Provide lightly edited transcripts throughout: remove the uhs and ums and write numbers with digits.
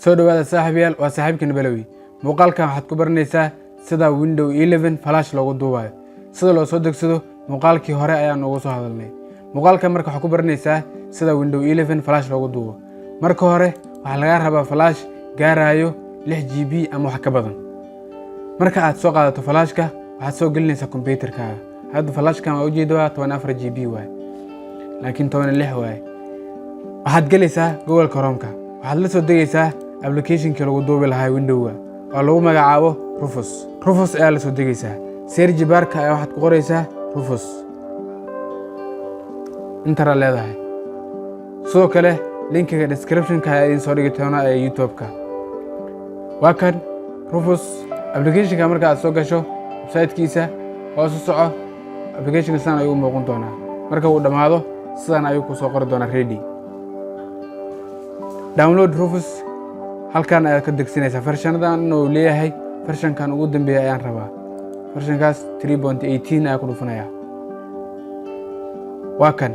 soo dhawaada saaxiibayaal waa saaxiibkan Balawi muuqaalkan waxaad ku baranaysaa sida Windows 11 flash loogu duubayo sida loo soo degsado muuqaalkii hore ayaan ugu soo hadalnay muuqaalkan marka waxaad ku baranaysaa sida Windows 11 flash loogu duubo marka hore waxa laga rabaa flash gaarayo 6GB ama wax ka badan marka aad soo qaadato flashka waxaad soo gelinaysaa computerkaaga hadda flashkan waa ujeedaa 14GB waay laakiin 16 waay waxaad gelaysaa Google Chrome-ka waxaad la soo degaysaa application-ka lagu duubi lahaa Windows-ga oo lagu magacaabo Rufus ayaa la soo degaysaa search bar-ka ayaa waxaad ku qoraysaa Rufus inta leedahay sidoo kale linkiga description-ka ayaa idin soo dhigi doona ee YouTube-ka waa kan Rufus application-ka marka aad soo gasho website-kiisa oo soo soco application-ka sidan ayuu muuqan doonaa marka uu dhamaado sidan ayuu ku soo qori doonaa ready download Rufus halkan aad ka degsinaysaa version-dan oo leeyahay version-kan ugu dambeeyay ayaan rabaa version-kaas 3.18 ayaa ku dhufanaya waa kan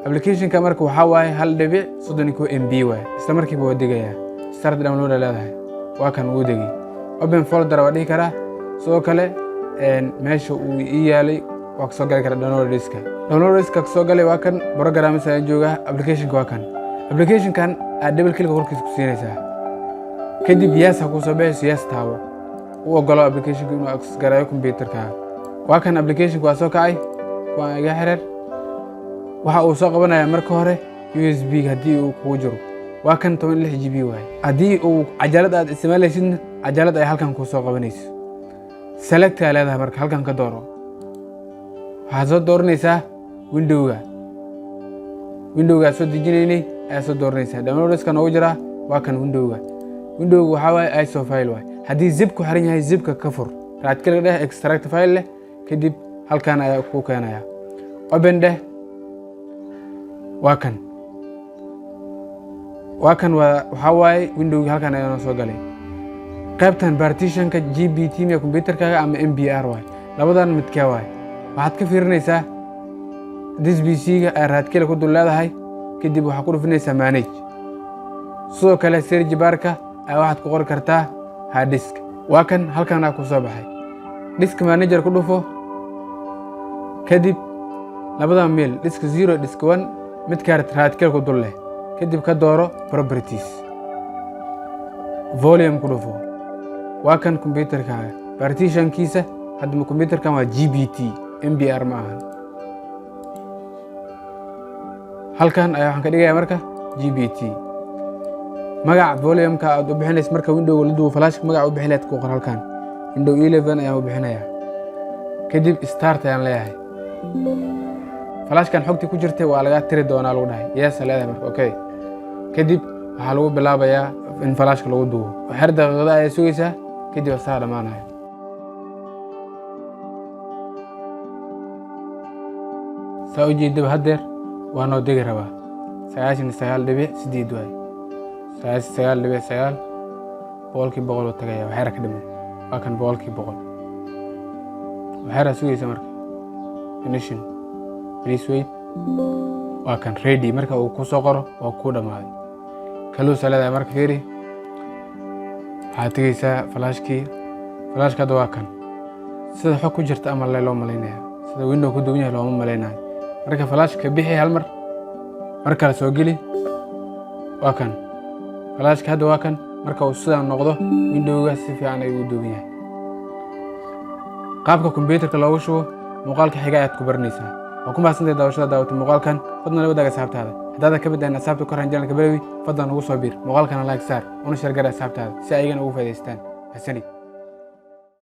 application-ka marka waxa waaye 1.32 MB waay isla markiiba waa degaya start download leedahay waa kan uu degay open folder waa dhihi karaa sidoo kale meesha uu yaalay waa soo gali kara download disk-ka soo galay waa kan programs ayaa jooga application-ka waa kan application-kan aad double click qorkiisa ku siinaysaa kadib yes ku soo bixi yes taabo u ogolo application-ka inuu access gareeyo computer-kaaga waa kan application-ka waa soo kacay waa iga xirar waxa uu soo qabanayaa marka hore USB hadii uu ku jiro waa kan 16GB waay hadii uu cajalad aad isticmaalaysid cajalad ay halkan ku soo qabanayso select ka leedahay marka halkan ka dooro waxaad soo dooranaysaa Windows-ga soo dejinaynay ayaa soo dooranaysaa download-ka noogu jira waa kan Windows-ga waxa waaye ISO file waay hadii zip ku xiran yahay zip-ka ka fur right click dheh extract file leh kadib halkan ayaa ku keenaya open dheh waa kan waxa waaye Windows halkan ayaa soo galay qaybtan partition-ka GBT ma computer-kaaga ama MBR waay labadan mid ka waay waxaad ka fiirinaysaa this PC-ga ay right click ku dul leedahay kadib waxa ku dhufinaysaa manage sidoo kale search bar-ka ay waxaad ku qori kartaa hard disk waa kan halkan ku soo baxay disk manager ku dhufo kadib labada meel disk 0 disk 1 mid ka right click ku dul leh kadib ka dooro properties volume ku dhufo waa kan computer-kaaga partition-kiisa hadda computer-kan waa GBT MBR ma ahan halkan ayaa waxaan ka dhigayaa marka GBT magaca volume-ka aad u bixinayso marka Windows la duubo flash magaca u bixinayd ku qor halkan Windows 11 ayaa u bixinaya kadib start ayaan leeyahay flash-kan xogti ku jirtay waa laga tiri doonaa lagu dhahay yes leeyahay marka okay kadib waxa lagu bilaabayaa in flash-ka lagu duubo waxaad daqiiqada ay sugaysaa kadib saa dhamaanayo soo jeedib hadeer waa noo degi rabaa 99.8 waay 99.9 boqolkiiba boqol oo tagaya waxay ka dhiman waa kan boqolkiiba boqol waxay sugaysa marka finishing please wait waa kan ready marka uu ku soo qoro waa ku dhamaaday kaloo salada marka fiiri waxaad tagaysaa flashka waa kan sida xog ku jirta ama loo maleynaya sida Windows ku duwan yahay looma maleynayo marka flashka bixi hal mar marka soo geli waa kan flashka hadda waa kan marka uu sida noqdo Windows-ga si fiican ayuu u duwan yahay qaabka computer-ka loogu shubo muuqaalka xiga aad ku baranaysaa waa ku mahadsantahay daawashada muuqaalkan fadlan la wadaaga asxaabtaada haddaad ka badaan asxaabta ku xiran channel-ka Balawi fadlan ugu soo biir muuqaalkana like saar una share gar asxaabtaada si ay ugu faa'iideystaan hasani